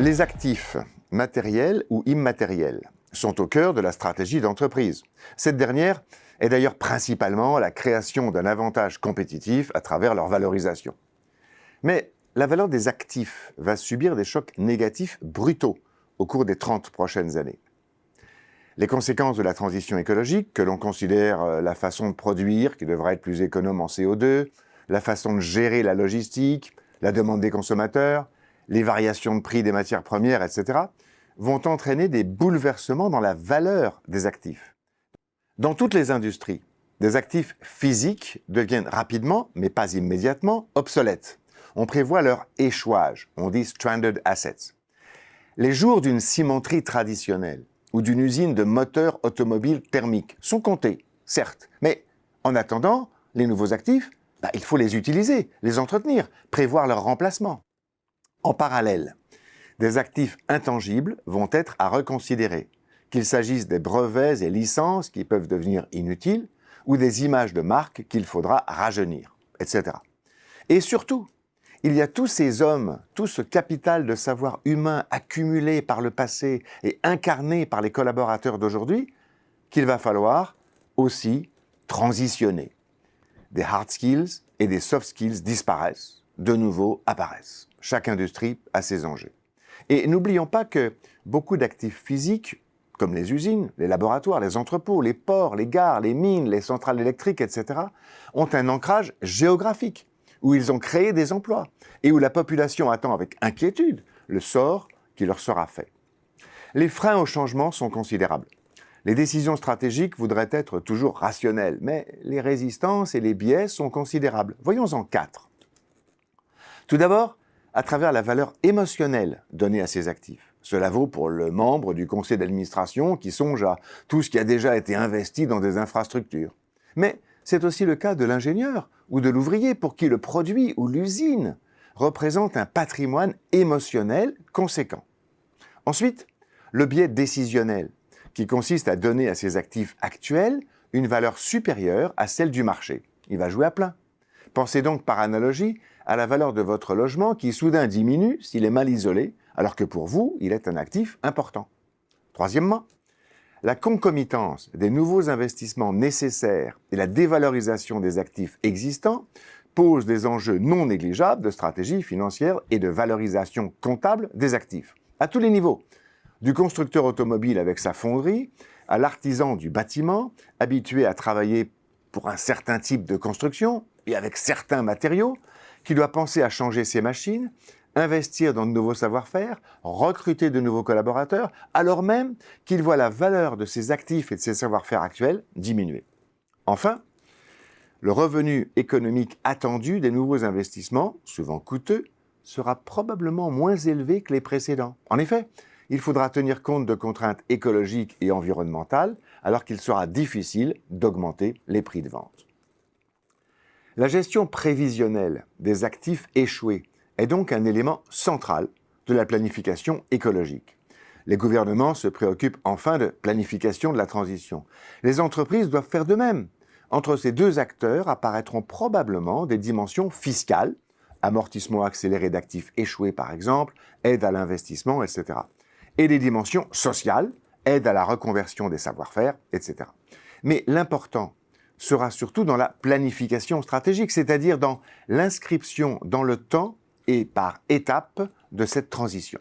Les actifs matériels ou immatériels sont au cœur de la stratégie d'entreprise. Cette dernière est d'ailleurs principalement la création d'un avantage compétitif à travers leur valorisation. Mais la valeur des actifs va subir des chocs négatifs brutaux au cours des 30 prochaines années. Les conséquences de la transition écologique, que l'on considère la façon de produire qui devra être plus économe en CO2, la façon de gérer la logistique, la demande des consommateurs, les variations de prix des matières premières, etc., vont entraîner des bouleversements dans la valeur des actifs. Dans toutes les industries, des actifs physiques deviennent rapidement, mais pas immédiatement, obsolètes. On prévoit leur échouage, on dit stranded assets. Les jours d'une cimenterie traditionnelle ou d'une usine de moteurs automobiles thermiques sont comptés, certes, mais en attendant, les nouveaux actifs, il faut les utiliser, les entretenir, prévoir leur remplacement. En parallèle, des actifs intangibles vont être à reconsidérer, qu'il s'agisse des brevets et licences qui peuvent devenir inutiles ou des images de marque qu'il faudra rajeunir, etc. Et surtout, il y a tous ces hommes, tout ce capital de savoir humain accumulé par le passé et incarné par les collaborateurs d'aujourd'hui qu'il va falloir aussi transitionner. Des hard skills et des soft skills disparaissent, de nouveau apparaissent. Chaque industrie a ses enjeux. Et n'oublions pas que beaucoup d'actifs physiques, comme les usines, les laboratoires, les entrepôts, les ports, les gares, les mines, les centrales électriques, etc., ont un ancrage géographique, où ils ont créé des emplois et où la population attend avec inquiétude le sort qui leur sera fait. Les freins au changement sont considérables. Les décisions stratégiques voudraient être toujours rationnelles, mais les résistances et les biais sont considérables. Voyons-en 4. Tout d'abord, à travers la valeur émotionnelle donnée à ces actifs. Cela vaut pour le membre du conseil d'administration qui songe à tout ce qui a déjà été investi dans des infrastructures. Mais c'est aussi le cas de l'ingénieur ou de l'ouvrier pour qui le produit ou l'usine représente un patrimoine émotionnel conséquent. Ensuite, le biais décisionnel, qui consiste à donner à ces actifs actuels une valeur supérieure à celle du marché. Il va jouer à plein. Pensez donc par analogie à la valeur de votre logement qui soudain diminue s'il est mal isolé, alors que pour vous, il est un actif important. Troisièmement, la concomitance des nouveaux investissements nécessaires et la dévalorisation des actifs existants pose des enjeux non négligeables de stratégie financière et de valorisation comptable des actifs, à tous les niveaux, du constructeur automobile avec sa fonderie, à l'artisan du bâtiment, habitué à travailler pour un certain type de construction et avec certains matériaux, qui doit penser à changer ses machines, investir dans de nouveaux savoir-faire, recruter de nouveaux collaborateurs, alors même qu'il voit la valeur de ses actifs et de ses savoir-faire actuels diminuer. Enfin, le revenu économique attendu des nouveaux investissements, souvent coûteux, sera probablement moins élevé que les précédents. En effet, il faudra tenir compte de contraintes écologiques et environnementales, alors qu'il sera difficile d'augmenter les prix de vente. La gestion prévisionnelle des actifs échoués est donc un élément central de la planification écologique. Les gouvernements se préoccupent enfin de planification de la transition. Les entreprises doivent faire de même. Entre ces deux acteurs apparaîtront probablement des dimensions fiscales, amortissement accéléré d'actifs échoués par exemple, aide à l'investissement, etc. Et des dimensions sociales, aide à la reconversion des savoir-faire, etc. Mais l'important sera surtout dans la planification stratégique, c'est-à-dire dans l'inscription dans le temps et par étapes de cette transition.